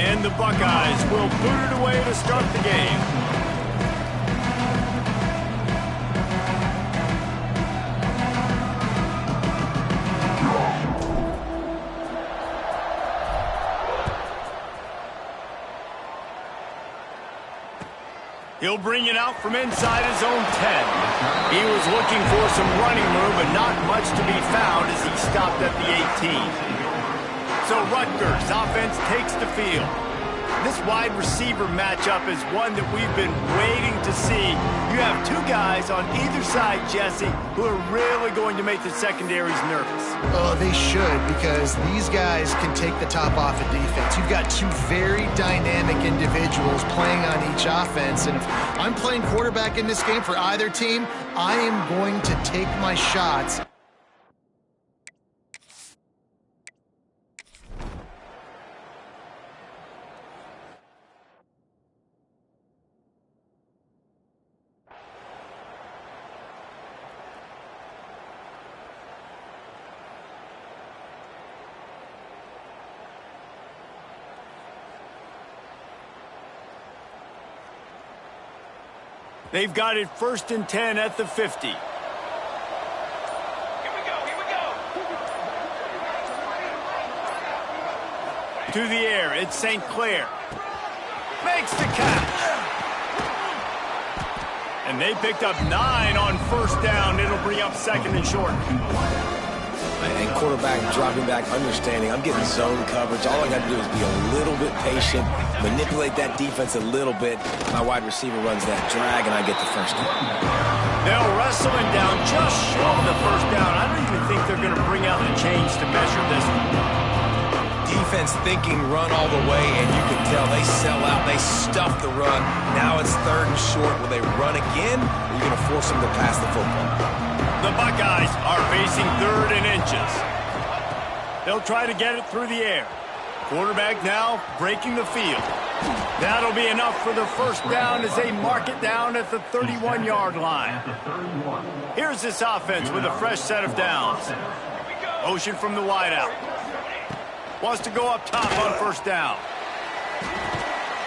And the Buckeyes will boot it away to start the game. He'll bring it out from inside his own 10. He was looking for some running room, but not much to be found as he stopped at the 18. So Rutgers offense takes the field. This wide receiver matchup is one that we've been waiting to see. You have two guys on either side, Jesse, who are really going to make the secondaries nervous. Oh, they should, because these guys can take the top off of defense. You've got two very dynamic individuals playing on each offense, and if I'm playing quarterback in this game for either team, I am going to take my shots. They've got it 1st and 10 at the 50. Here we go. To the air, it's St. Clair. Makes the catch. And they picked up 9 on 1st down. It'll bring up 2nd and short. And quarterback dropping back, understanding I'm getting zone coverage. All I got to do is be a little bit patient, manipulate that defense a little bit. My wide receiver runs that drag, and I get the 1st down. They'll wrestle him down just short of the 1st down. I don't even think they're going to bring out the chains to measure this one. Defense thinking run all the way, and you can tell they sell out. They stuff the run. Now it's 3rd and short. Will they run again, or are you going to force them to pass the football? The Buckeyes are facing 3rd and inches. They'll try to get it through the air. Quarterback now breaking the field. That'll be enough for the 1st down as they mark it down at the 31-yard line. Here's this offense with a fresh set of downs. Motion from the wideout. Wants to go up top on 1st down.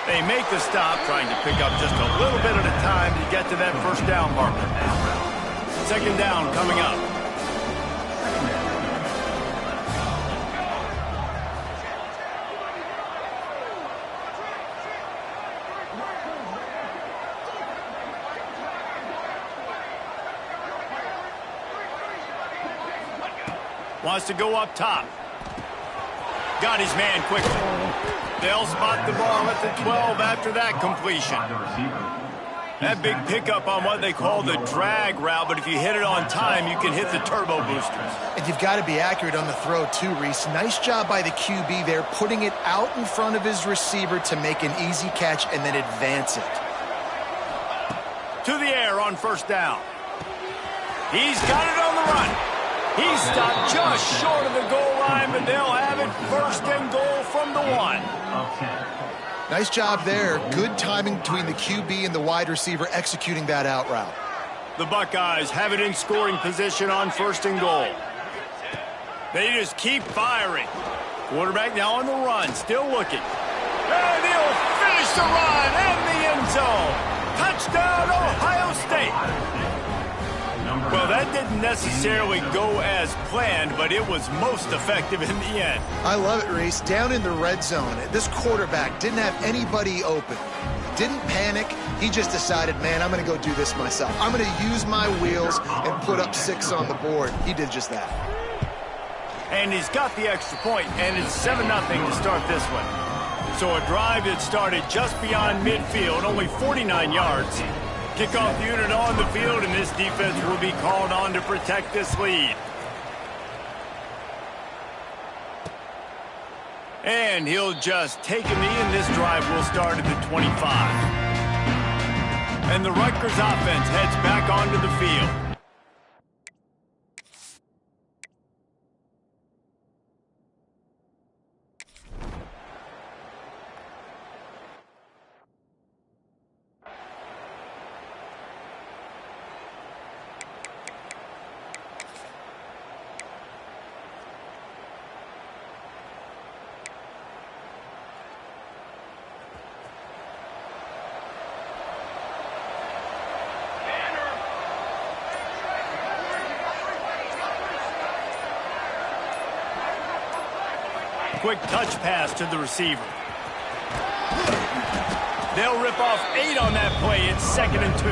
They make the stop, trying to pick up just a little bit at a time to get to that 1st down marker. 2nd down coming up. Wants to go up top. Got his man quickly. They'll spot the ball at the 12 after that completion. That big pickup on what they call the drag route, but if you hit it on time, you can hit the turbo boosters. And you've got to be accurate on the throw too, Reese. Nice job by the QB there, putting it out in front of his receiver to make an easy catch and then advance it. To the air on 1st down. He's got it on the run. He stopped just short of the goal line, but they'll have it 1st and goal from the 1. Nice job there. Good timing between the QB and the wide receiver executing that out route. The Buckeyes have it in scoring position on 1st and goal. They just keep firing. Quarterback now on the run, still looking. And he'll finish the run in the end zone. Touchdown, Ohio State. Well, that didn't necessarily go as planned, but it was most effective in the end. I love it, Reese. Down in the red zone, this quarterback didn't have anybody open. Didn't panic. He just decided, man, I'm going to go do this myself. I'm going to use my wheels and put up 6 on the board. He did just that. And he's got the extra point, and it's 7-0 to start this one. So a drive that started just beyond midfield, only 49 yards. Kickoff unit on the field, and this defense will be called on to protect this lead. And he'll just take a knee, and this drive will start at the 25. And the Rutgers offense heads back onto the field. quick touch pass to the receiver. They'll rip off 8 on that play. It's 2nd and 2.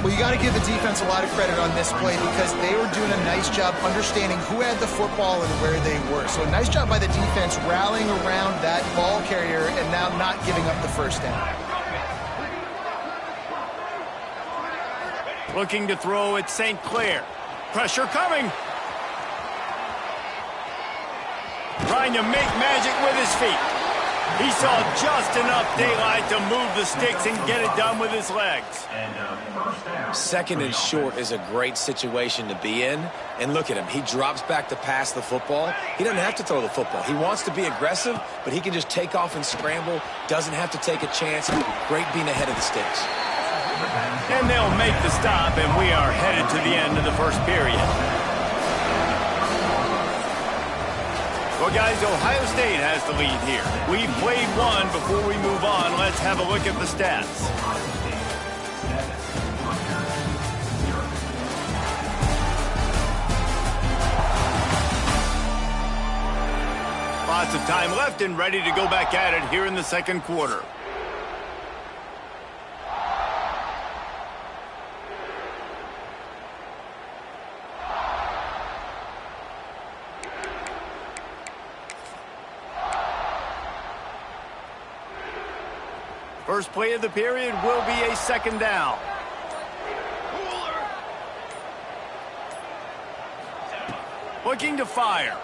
Well, you got to give the defense a lot of credit on this play because they were doing a nice job understanding who had the football and where they were. So a nice job by the defense rallying around that ball carrier and now not giving up the first down. Looking to throw at St. Clair. Pressure coming. Trying to make magic with his feet. He saw just enough daylight to move the sticks and get it done with his legs. 2nd and short is a great situation to be in. And look at him. He drops back to pass the football. He doesn't have to throw the football. He wants to be aggressive, but he can just take off and scramble. Doesn't have to take a chance. Great being ahead of the sticks. And they'll make the stop, and we are headed to the end of the first period. Well, guys, Ohio State has the lead here. We've played one. Before we move on, let's have a look at the stats. Lots of time left and ready to go back at it here in the second quarter. First play of the period will be a 2nd down. Looking to fire.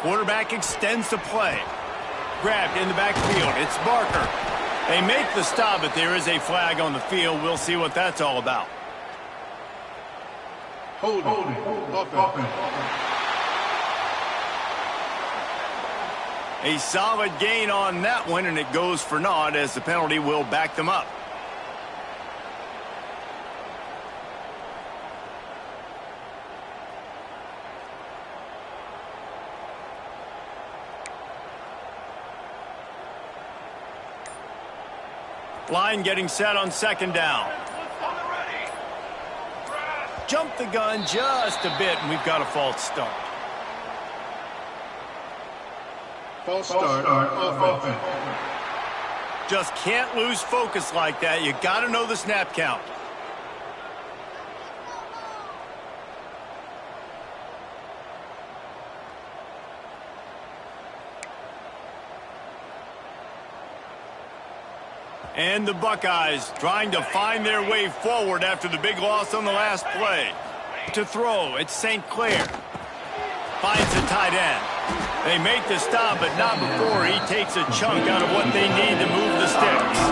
Quarterback extends the play. Grabbed in the backfield. It's Barker. They make the stop, but there is a flag on the field. We'll see what that's all about. Hold it. A solid gain on that one, and it goes for naught as the penalty will back them up. Line getting set on 2nd down. Jump the gun just a bit, and we've got a false start. False start offense. Just can't lose focus like that. You got to know the snap count. And the Buckeyes trying to find their way forward after the big loss on the last play. To throw, it's St. Clair. Finds the tight end. They make the stop, but not before he takes a chunk out of what they need to move the sticks.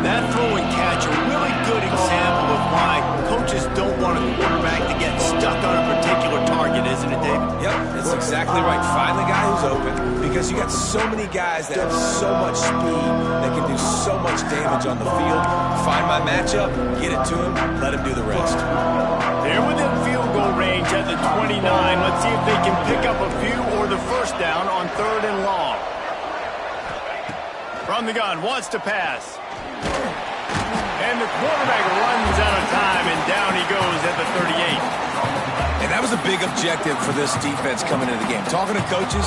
That throw and catch a really good example of why coaches don't want a quarterback to get stuck on a particular target, isn't it, Dave? Yep, that's exactly right. Find the guy who's open because you got so many guys that have so much speed that can do so much damage on the field. Find my matchup, get it to him, let him do the rest. They're within field goal range at the 29. Let's see if they can pick up a few or the first down on 3rd and long. From the gun, wants to pass. And the quarterback runs out of time, and down he goes at the 38. And that was a big objective for this defense coming into the game. Talking to coaches,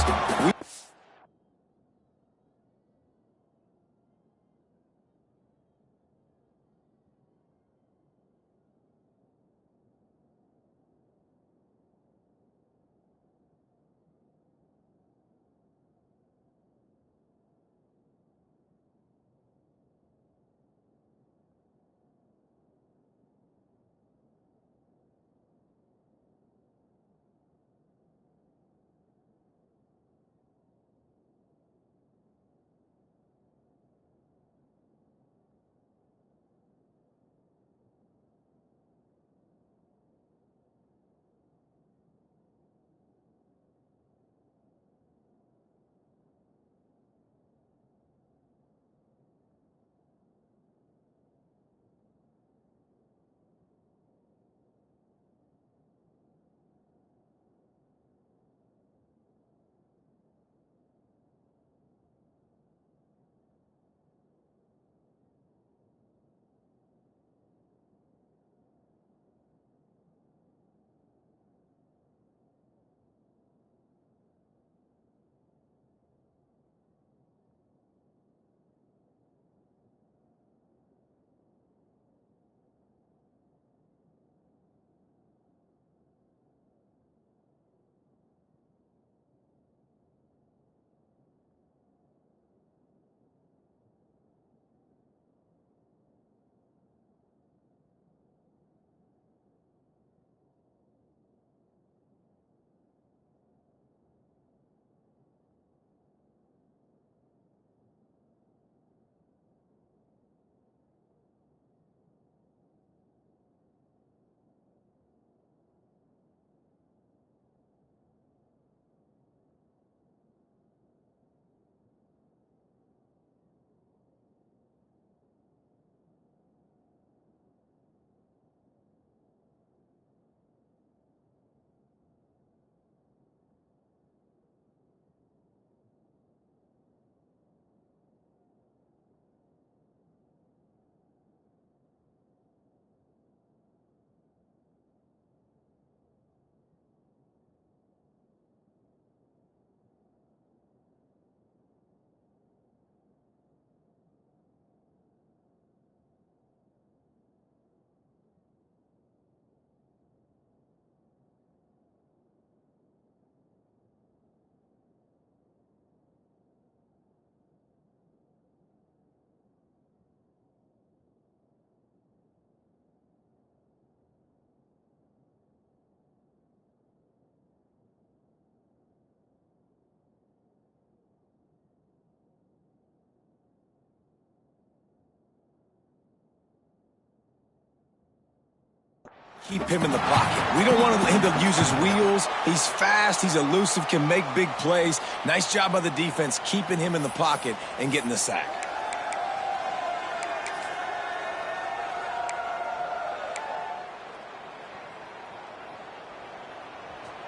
Keep him in the pocket. We don't want him to use his wheels. He's fast, he's elusive, can make big plays. Nice job by the defense keeping him in the pocket and getting the sack.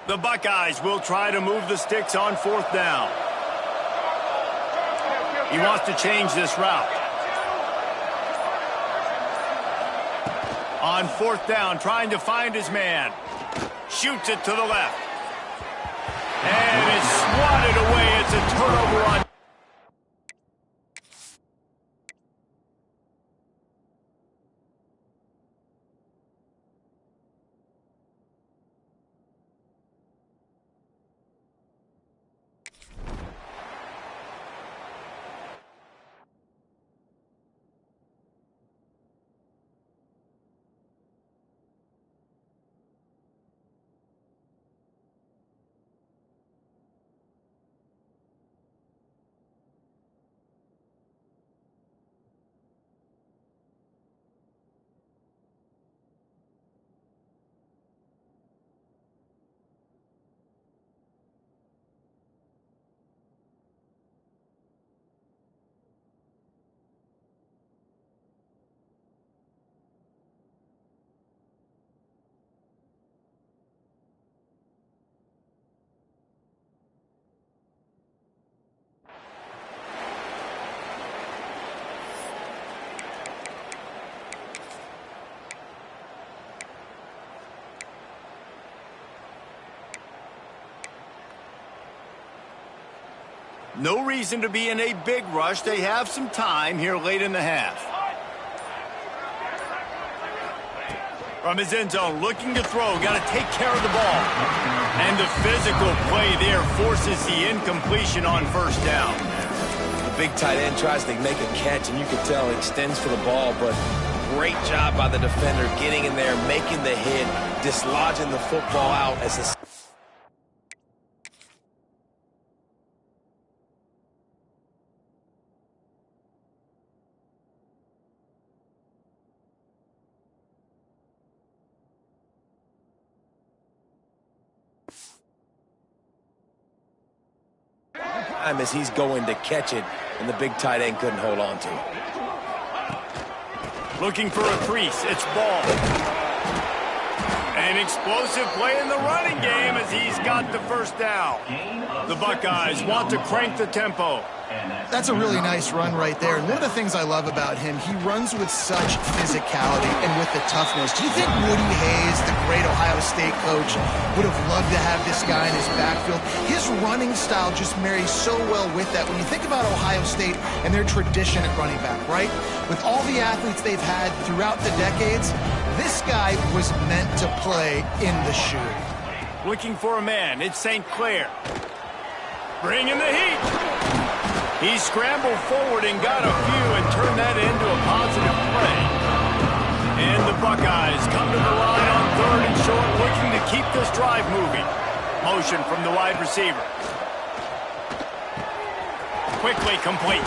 The Buckeyes will try to move the sticks on 4th down. He wants to change this route. On 4th down, trying to find his man. Shoots it to the left. And it's swatted away. It's a turnover on. No reason to be in a big rush. They have some time here late in the half. From his end zone, looking to throw. Got to take care of the ball. And the physical play there forces the incompletion on 1st down. The big tight end tries to make a catch, and you can tell he extends for the ball, but great job by the defender getting in there, making the hit, dislodging the football out as the as he's going to catch it, and the big tight end couldn't hold on to it. Looking for a crease. It's ball. An explosive play in the running game as he's got the 1st down. The Buckeyes want to crank the tempo. That's a really nice run right there. And one of the things I love about him, he runs with such physicality and with the toughness. Do you think Woody Hayes, the great Ohio State coach, would have loved to have this guy in his backfield? His running style just marries so well with that. When you think about Ohio State and their tradition at running back, right? With all the athletes they've had throughout the decades, this guy was meant to play in the shoe. Looking for a man. It's St. Clair. Bringing the heat. He scrambled forward and got a few and turned that into a positive play. And the Buckeyes come to the line on 3rd and short, looking to keep this drive moving. Motion from the wide receiver. Quickly complete.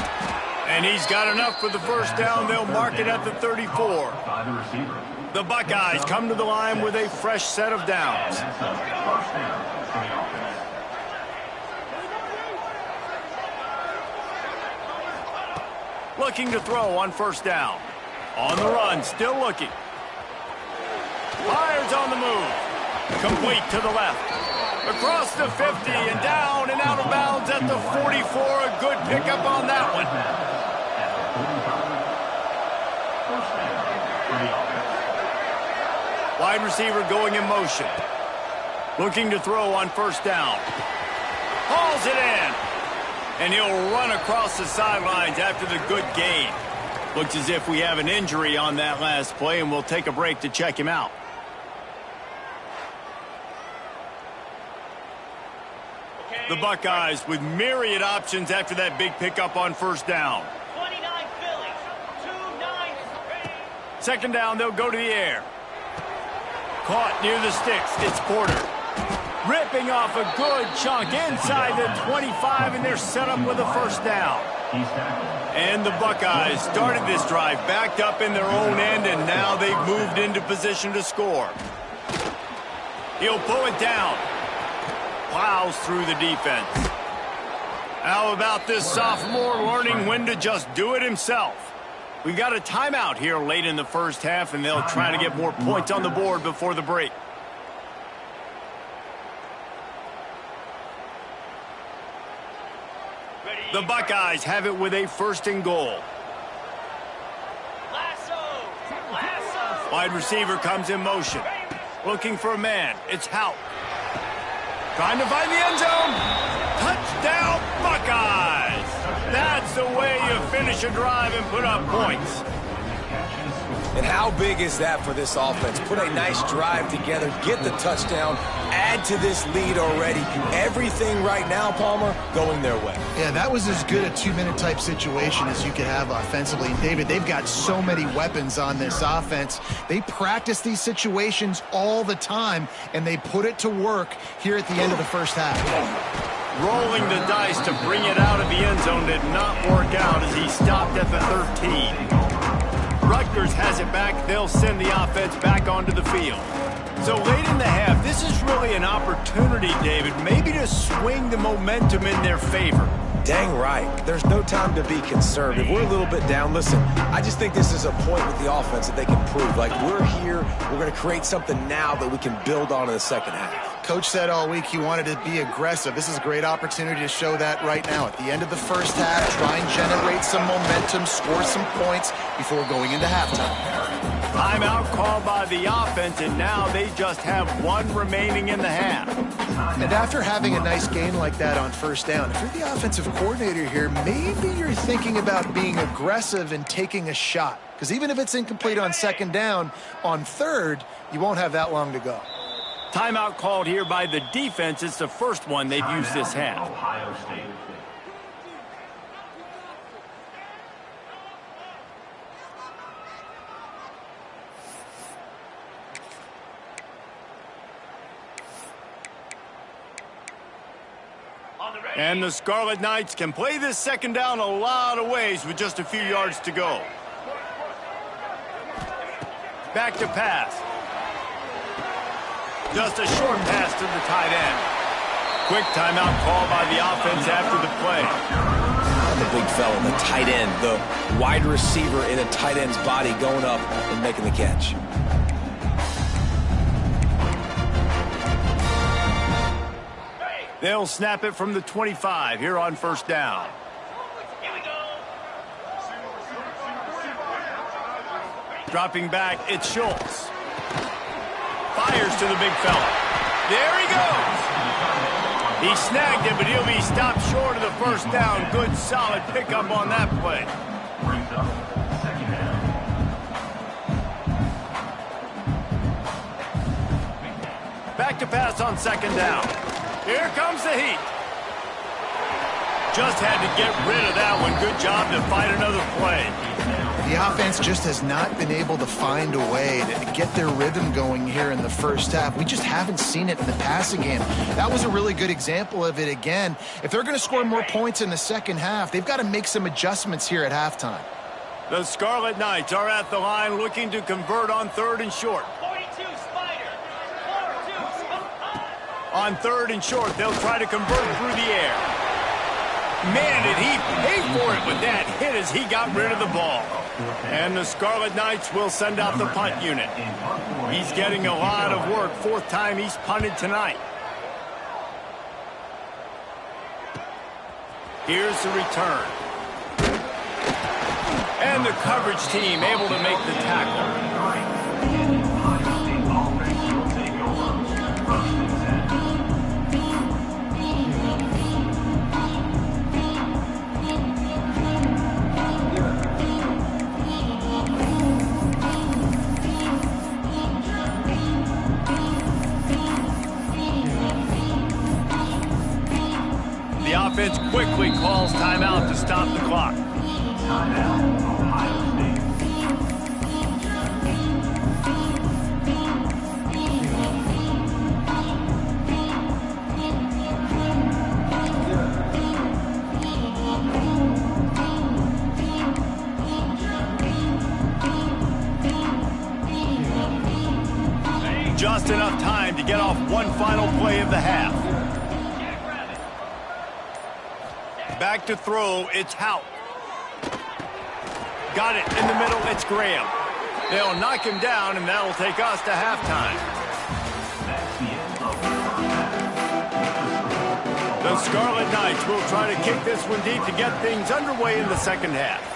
And he's got enough for the 1st down. They'll mark it at the 34. The Buckeyes come to the line with a fresh set of downs. Looking to throw on 1st down. On the run, still looking. Fires on the move. Complete to the left. Across the 50 and down and out of bounds at the 44. A good pickup on that one. Wide receiver going in motion. Looking to throw on 1st down. Hauls it in. And he'll run across the sidelines after the good gain. Looks as if we have an injury on that last play, and we'll take a break to check him out. The Buckeyes with myriad options after that big pickup on 1st down. 29 Phillies, 2-9. 2nd down, they'll go to the air. Caught near the sticks. It's Porter. Ripping off a good chunk inside the 25, and they're set up with a 1st down. And the Buckeyes started this drive backed up in their own end, and now they've moved into position to score. He'll pull it down. Plows through the defense. How about this sophomore learning when to just do it himself? We got a timeout here late in the first half, and they'll try to get more points on the board before the break. The Buckeyes have it with a 1st and goal. Wide receiver comes in motion. Looking for a man. It's Hout. Trying to find the end zone. Touchdown, Buckeyes! That's the way you finish a drive and put up points. And how big is that for this offense? Put a nice drive together, get the touchdown, add to this lead already. Everything right now, Palmer, going their way. Yeah, that was as good a 2-minute type situation as you could have offensively. And David, they've got so many weapons on this offense. They practice these situations all the time, and they put it to work here at the end of the first half. Rolling the dice to bring it out of the end zone did not work out as he stopped at the 13. Rutgers has it back. They'll send the offense back onto the field. So late in the half, this is really an opportunity, David, maybe to swing the momentum in their favor. Dang right. There's no time to be conservative. We're a little bit down. Listen, I just think this is a point with the offense that they can prove. Like, we're here. We're going to create something now that we can build on in the second half. Coach said all week he wanted to be aggressive. This is a great opportunity to show that right now. At the end of the first half, try and generate some momentum, score some points before going into halftime. Timeout called by the offense, and now they just have 1 remaining in the half. And after having a nice gain like that on first down, if you're the offensive coordinator here, maybe you're thinking about being aggressive and taking a shot. Because even if it's incomplete on 2nd down, on 3rd, you won't have that long to go. Timeout called here by the defense. It's the first one they've used this half. And the Scarlet Knights can play this 2nd down a lot of ways with just a few yards to go. Back to pass. Just a short pass to the tight end. Quick timeout call by the offense after the play. The big fella, the tight end, the wide receiver in a tight end's body going up and making the catch. They'll snap it from the 25 here on 1st down. Dropping back, it's Schultz. Fires to the big fella. There he goes. He snagged it, but he'll be stopped short of the 1st down. Good, solid pickup on that play. Back to pass on 2nd down. Here comes the heat. Just had to get rid of that one. Good job to find another play. The offense just has not been able to find a way to get their rhythm going here in the first half. We just haven't seen it in the passing game. That was a really good example of it again. If they're going to score more points in the second half, they've got to make some adjustments here at halftime. The Scarlet Knights are at the line looking to convert on 3rd and short. 42 Spider. 42. On 3rd and short, they'll try to convert through the air. Man, did he pay for it with that hit as he got rid of the ball. And the Scarlet Knights will send out the punt unit. He's getting a lot of work. 4th time he's punted tonight. Here's the return. And the coverage team able to make the tackle. The offense quickly calls timeout to stop the clock. just enough time to get off one final play of the half. Back to throw, it's Hout. Got it in the middle, it's Graham. They'll knock him down, and that'll take us to halftime. The Scarlet Knights will try to kick this one deep to get things underway in the second half.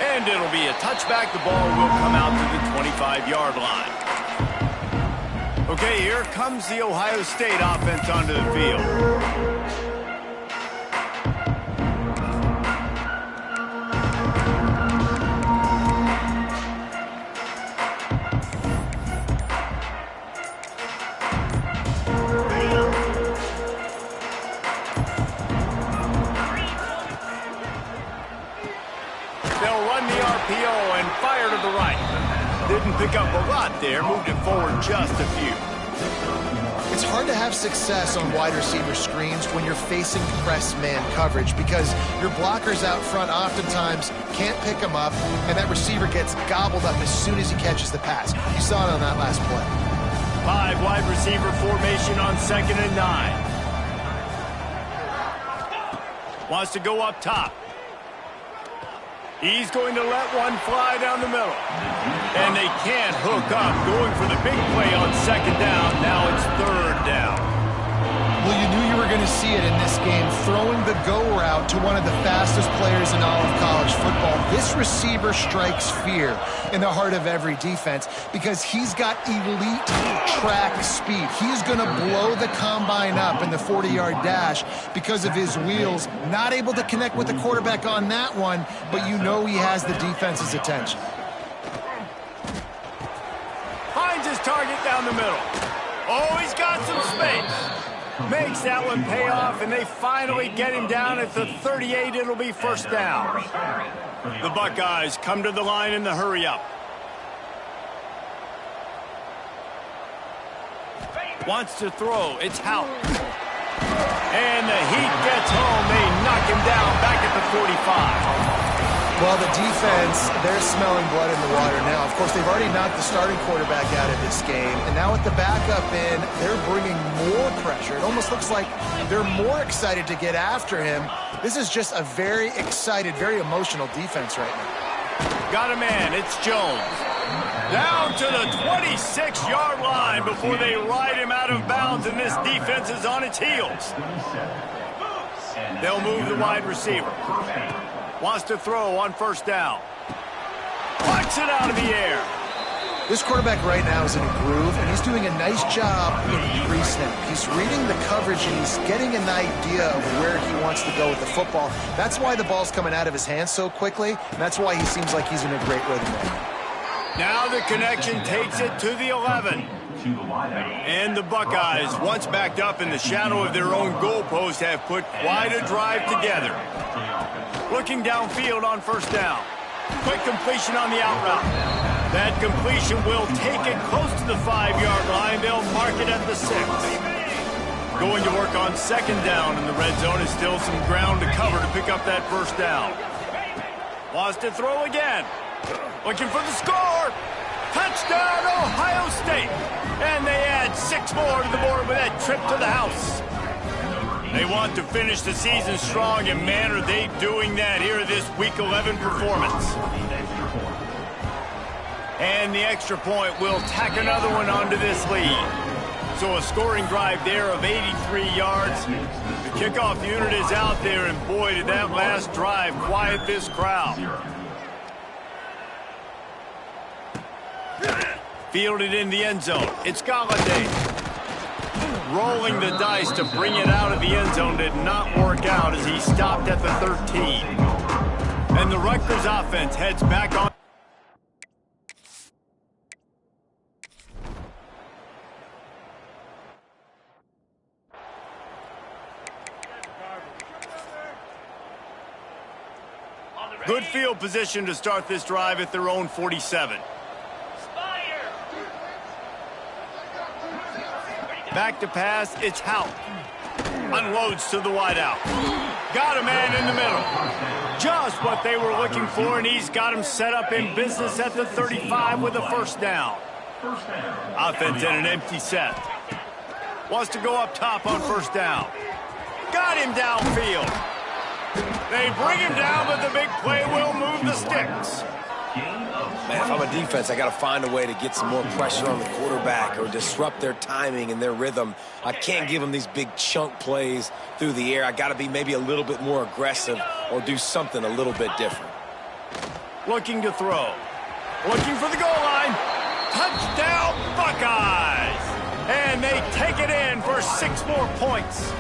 And it'll be a touchback. The ball will come out to the 25-yard line. Okay, here comes the Ohio State offense onto the field. And fire to the right. Didn't pick up a lot there, moved it forward just a few. It's hard to have success on wide receiver screens when you're facing press man coverage because your blockers out front oftentimes can't pick them up, and that receiver gets gobbled up as soon as he catches the pass. You saw it on that last play. 5 wide receiver formation on 2nd and 9. Wants to go up top. He's going to let one fly down the middle. And they can't hook up. Going for the big play on 2nd down. Now it's 3rd down. Well, you knew you were going to see it in this game. Throwing the go route to one of the fastest players in all of college football. This receiver strikes fear in the heart of every defense because he's got elite track speed. He's going to blow the combine up in the 40-yard dash because of his wheels. Not able to connect with the quarterback on that one, but you know he has the defense's attention. Finds his target down the middle. Oh, he's got some space. Makes that one pay off, and they finally get him down at the 38. It'll be 1st down. The Buckeyes come to the line in the hurry-up. Wants to throw. It's Hout. And the heat gets home. They knock him down back at the 45. Well, the defense, they're smelling blood in the water now. Of course, they've already knocked the starting quarterback out of this game. And now with the backup in, they're bringing more pressure. It almost looks like they're more excited to get after him. This is just a very excited, very emotional defense right now. Got a man. It's Jones. Down to the 26-yard line before they ride him out of bounds, and this defense is on its heels. They'll move the wide receiver. Wants to throw on 1st down. Plucks it out of the air. This quarterback right now is in a groove, and he's doing a nice job in pre-snap. He's reading the coverage, and he's getting an idea of where he wants to go with the football. That's why the ball's coming out of his hands so quickly, and that's why he seems like he's in a great rhythm right now. Now the connection takes it to the 11. And the Buckeyes, once backed up in the shadow of their own goalpost, have put quite a drive together. Looking downfield on 1st down. Quick completion on the out route. That completion will take it close to the 5-yard line. They'll mark it at the 6. Going to work on 2nd down in the red zone. Is still some ground to cover to pick up that 1st down. Wants to throw again. Looking for the score. Touchdown, Ohio State. And they add 6 more to the board with that trip to the house. They want to finish the season strong, and man, are they doing that here this Week 11 performance. And the extra point will tack another one onto this lead. So a scoring drive there of 83 yards. The kickoff unit is out there, and boy, did that last drive quiet this crowd. Fielded in the end zone. It's Galladay. Rolling the dice to bring it out of the end zone did not work out as he stopped at the 13. And the Rutgers offense heads back on. Good field position to start this drive at their own 47. Back to pass, it's Hout. Unloads to the wideout. Got a man in the middle. Just what they were looking for, and he's got him set up in business at the 35 with a first down. Offense in an empty set. Wants to go up top on first down. Got him downfield. They bring him down, but the big play will move the sticks. Man, if I'm a defense, I got to find a way to get some more pressure on the quarterback or disrupt their timing and their rhythm. I can't give them these big chunk plays through the air. I got to be maybe a little bit more aggressive or do something a little bit different. Looking to throw. Looking for the goal line. Touchdown, Buckeyes! And they take it in for 6 more points.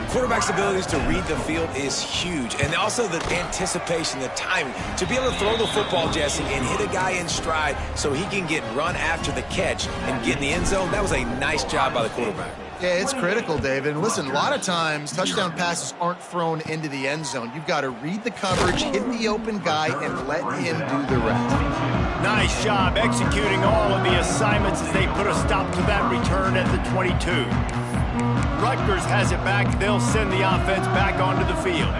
Quarterback's abilities to read the field is huge, and also the anticipation, the timing. To be able to throw the football, Jesse, and hit a guy in stride so he can get run after the catch and get in the end zone, that was a nice job by the quarterback. Yeah, it's critical, David. And listen, a lot of times touchdown passes aren't thrown into the end zone. You've got to read the coverage, hit the open guy, and let him do the rest. Nice job executing all of the assignments as they put a stop to that return at the 22. Rutgers has it back. They'll send the offense back onto the field.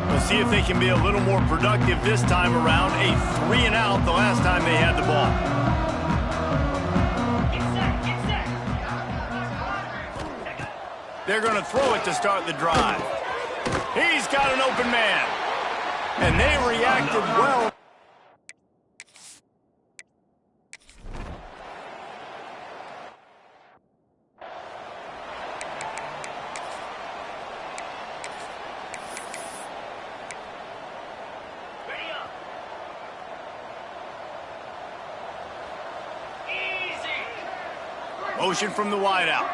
We'll see if they can be a little more productive this time around. A 3-and-out the last time they had the ball. They're going to throw it to start the drive. He's got an open man. And they reacted well. Motion from the wideout.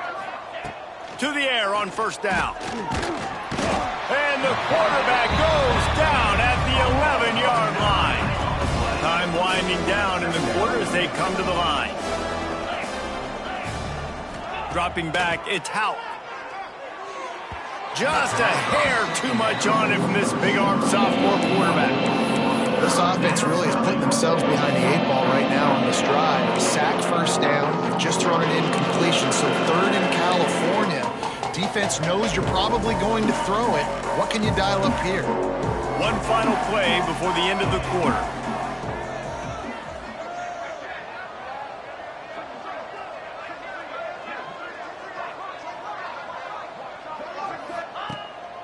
To the air on first down. And the quarterback goes down at the 11-yard line. Time winding down in the quarter as they come to the line. Dropping back, it's Houck. Just a hair too much on him from this big-arm sophomore quarterback. This offense really is putting themselves behind the 8 ball right now on this drive. Sacked first down. They've just thrown an incompletion, so 3rd in California. Defense knows you're probably going to throw it. What can you dial up here? One final play before the end of the quarter.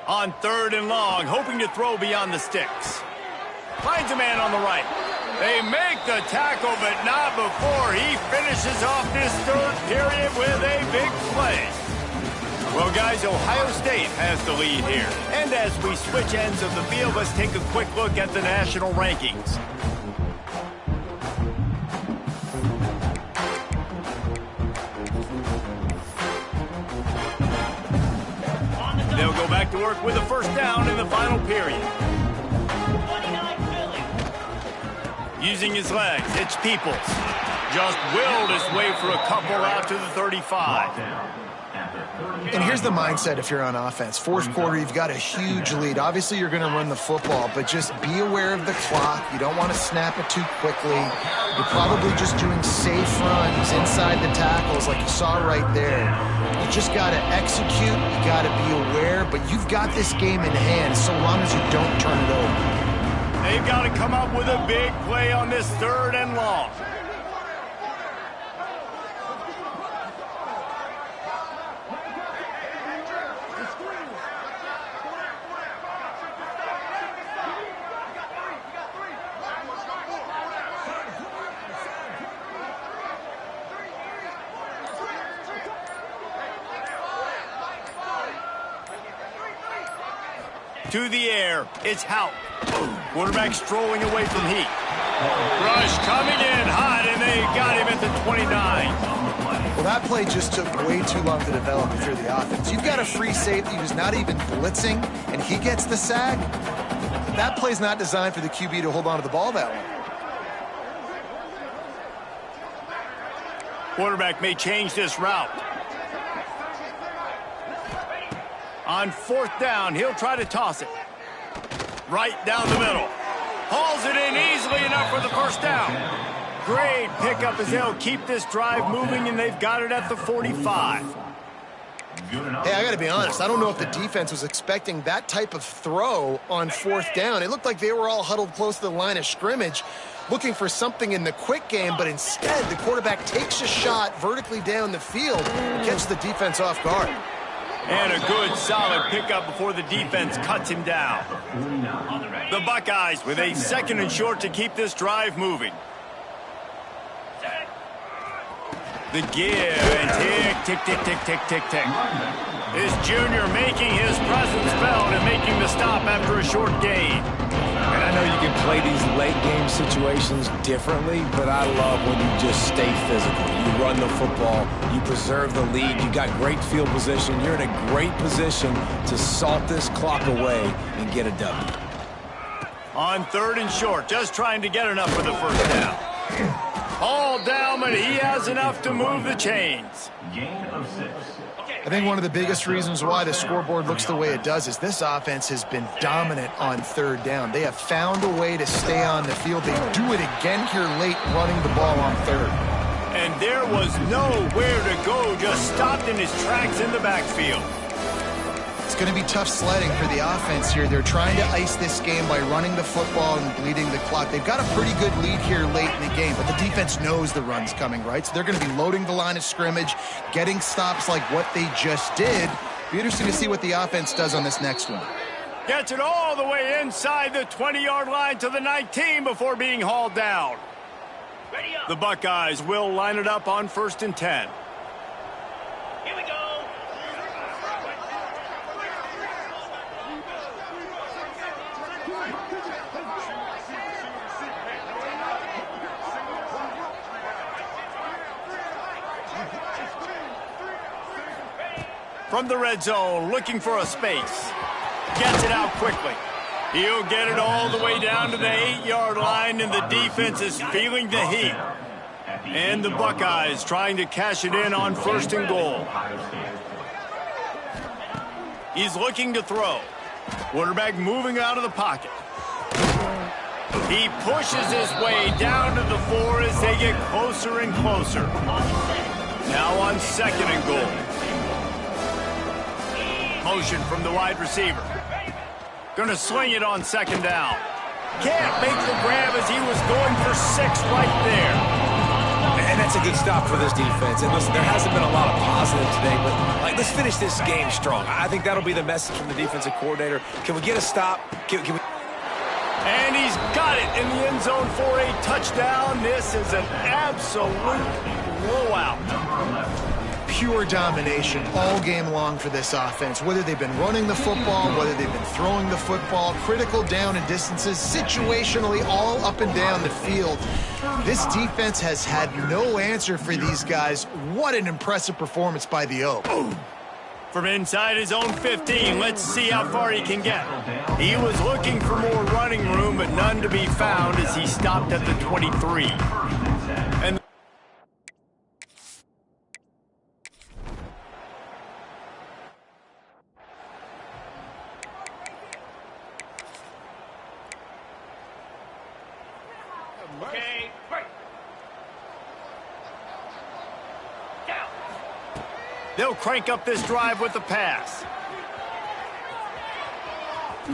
On 3rd and long, hoping to throw beyond the sticks. Finds a man on the right. They make the tackle, but not before he finishes off this 3rd period with a big play. Well, guys, Ohio State has the lead here. And as we switch ends of the field, let's take a quick look at the national rankings. They'll go back to work with a first down in the final period. Using his legs, it's Peoples. Just willed his way for a couple out to the 35. And here's the mindset if you're on offense. 4th quarter, you've got a huge lead. Obviously, you're going to run the football, but just be aware of the clock. You don't want to snap it too quickly. You're probably just doing safe runs inside the tackles like you saw right there. You just got to execute. You got to be aware, but you've got this game in hand so long as you don't turn it over. They've got to come up with a big play on this 3rd and long. To the air, it's Houck. Quarterback strolling away from heat. Rush coming in hot, and they got him at the 29. Well, that play just took way too long to develop if you're the offense. You've got a free safety who's not even blitzing, and he gets the sack. That play's not designed for the QB to hold on to the ball that long. Quarterback may change this route. On 4th down, he'll try to toss it. Right down the middle. Hauls it in easily enough for the first down. Great pickup as they'll keep this drive moving, and they've got it at the 45. Hey, I got to be honest. I don't know if the defense was expecting that type of throw on 4th down. It looked like they were all huddled close to the line of scrimmage, looking for something in the quick game, but instead the quarterback takes a shot vertically down the field and catches the defense off guard. And a good, solid pickup before the defense cuts him down. The Buckeyes with a 2nd and short to keep this drive moving. The give and tick, tick, tick, tick, tick, tick, tick. This junior making his presence felt and making the stop after a short gain. And I know you can play these late game situations differently, but I love when you just stay physical. You run the football, you preserve the lead, you got great field position, you're in a great position to salt this clock away and get a W. On 3rd and short, just trying to get enough for the first down. All down, but he has enough to move the chains. I think one of the biggest reasons why the scoreboard looks the way it does is this offense has been dominant on 3rd down. They have found a way to stay on the field. They do it again here late, running the ball on 3rd. And there was nowhere to go, just stopped in his tracks in the backfield. It's going to be tough sledding for the offense here. They're trying to ice this game by running the football and bleeding the clock. They've got a pretty good lead here late in the game, but the defense knows the run's coming, right? So they're going to be loading the line of scrimmage, getting stops like what they just did. Be interesting to see what the offense does on this next one. Gets it all the way inside the 20-yard line to the 19 before being hauled down. The Buckeyes will line it up on 1st and 10. Here we go. From the red zone, looking for a space. Gets it out quickly. He'll get it all the way down to the 8-yard line, and the defense is feeling the heat. And the Buckeyes trying to cash it in on 1st and goal. He's looking to throw. Quarterback moving out of the pocket. He pushes his way down to the 4 as they get closer and closer. Now on 2nd and goal. Motion from the wide receiver. Gonna swing it on 2nd down. Can't make the grab as he was going for 6 right there. And that's a good stop for this defense. And listen, there hasn't been a lot of positive today, but let's finish this game strong. I think that'll be the message from the defensive coordinator. Can we get a stop? Can we... And he's got it in the end zone for a touchdown. This is an absolute blowout. Pure domination all game long for this offense. Whether they've been running the football, whether they've been throwing the football, critical down and distances, situationally all up and down the field. This defense has had no answer for these guys. What an impressive performance by the Oak. From inside his own 15, let's see how far he can get. He was looking for more running room, but none to be found as he stopped at the 23. And Okay, break. Down. they'll crank up this drive with the pass.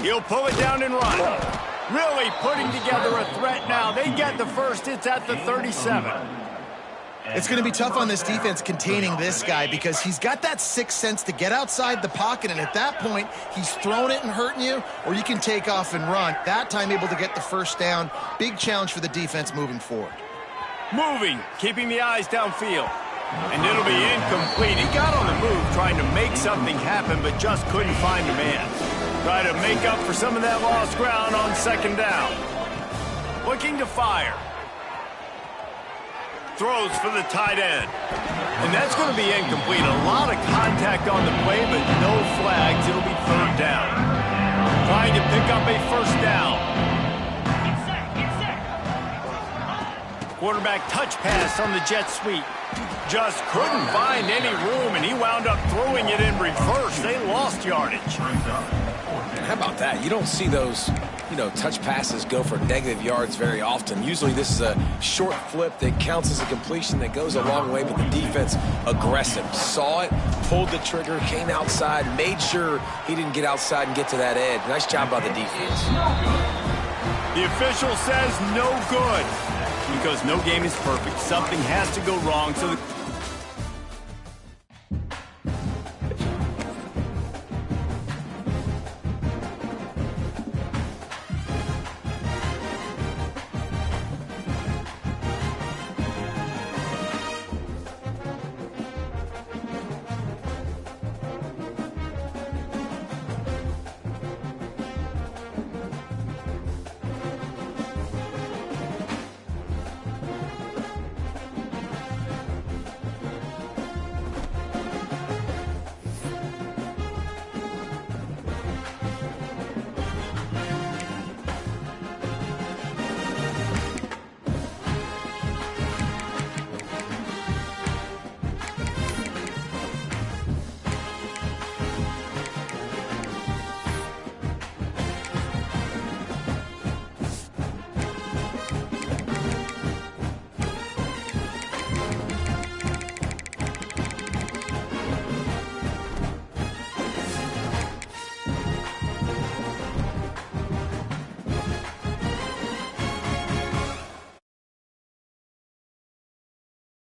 He'll pull it down and run. Really putting together a threat now. They get the first. It's at the 37. It's going to be tough on this defense containing this guy because he's got that sixth sense to get outside the pocket, and at that point, he's throwing it and hurting you, or you can take off and run. That time able to get the first down. Big challenge for the defense moving forward. Moving, keeping the eyes downfield. And it'll be incomplete. He got on the move trying to make something happen, but just couldn't find a man. Try to make up for some of that lost ground on 2nd down. Looking to fire. Throws for the tight end. And that's going to be incomplete. A lot of contact on the play, but no flags. It'll be 3rd down. Trying to pick up a 1st down. Quarterback touch pass on the jet sweep. Just couldn't find any room, and he wound up throwing it in reverse. They lost yardage. How about that? You don't see those you know, touch passes go for negative yards very often. Usually this is a short flip that counts as a completion that goes a long way, but the defense aggressive. Saw it, pulled the trigger, came outside, made sure he didn't get outside and get to that edge. Nice job by the defense. The official says no good because no game is perfect. Something has to go wrong so the